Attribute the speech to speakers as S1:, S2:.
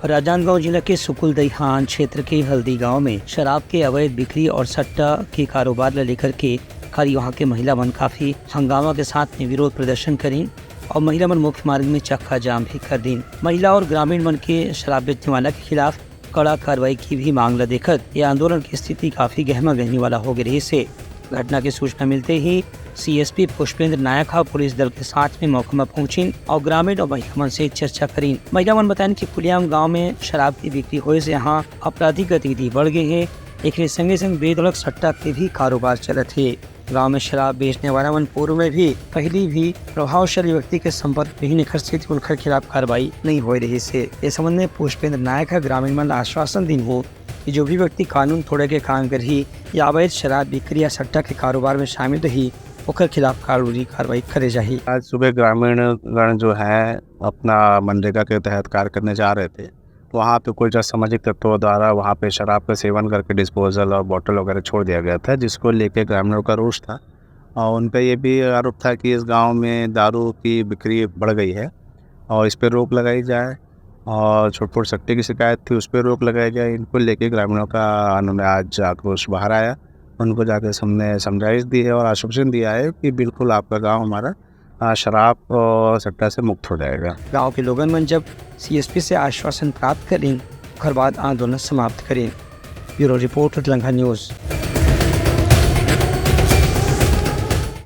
S1: राजनांदगांव जिला के सुकुल दहिहान क्षेत्र के हल्दी गांव में शराब के अवैध बिक्री और सट्टा के कारोबार को लेकर के कल वहां के महिला मन काफी हंगामा के साथ में विरोध प्रदर्शन करें और महिला मन मुख्य मार्ग में चक्का जाम भी कर दी। महिला और ग्रामीण मन के शराब बेचने वाला के खिलाफ कड़ा कार्रवाई की भी मांग देखकर यह आंदोलन की स्थिति काफी गहमा गहने वाला हो गई। से घटना की सूचना मिलते ही सीएसपी पुष्पेंद्र नायक पुलिस दल के साथ में मौके में पहुंची और ग्रामीण और महिला मन से चर्चा करी। महिला मन बताएं कि पुलियाम गांव में शराब की बिक्री होने से यहाँ आपराधिक गतिविधि बढ़ गई है। एक संगे संग बेधड़क सट्टा के भी कारोबार चलत है। गांव में शराब बेचने वाला मन पूर्व में भी पहली भी प्रभावशाली व्यक्ति के संपर्क में ही निखर से उनके खिलाफ कार्रवाई नहीं हो रही से इस संबंध में पुष्पेंद्र नायक ग्रामीण मन आश्वासन दिन हो कि जो भी व्यक्ति कानून तोड़े के काम कर ही या अवैध शराब बिक्री या सट्टा के कारोबार में शामिल रही उसके खिलाफ कार्रवाई करे जाही।
S2: आज सुबह ग्रामीण गण जो है अपना मनरेगा के तहत कार्य करने जा रहे थे। वहाँ पे कुछ असामाजिक तत्वों द्वारा वहाँ पे शराब का सेवन करके डिस्पोजल और बोतल वगैरह छोड़ दिया गया था, जिसको लेके ग्रामीणों का रोष था। और उन पर ये भी आरोप था कि इस गांव में दारू की बिक्री बढ़ गई है और इस पर रोक लगाई जाए और छोटपुर सट्टे की शिकायत थी, उस पर रोक लगाई जाए। इनको लेके ग्रामीणों का उन्होंने आज आक्रोश बाहर आया। उनको जाकर हमने समझाइश दी है और आश्वासन दिया है कि बिल्कुल आपका गांव हमारा शराब और सट्टा से मुक्त हो जाएगा।
S1: गांव के लोगों मन जब सीएसपी से आश्वासन प्राप्त करें उसके बाद आंदोलन समाप्त करें। Bureau report Telangana news.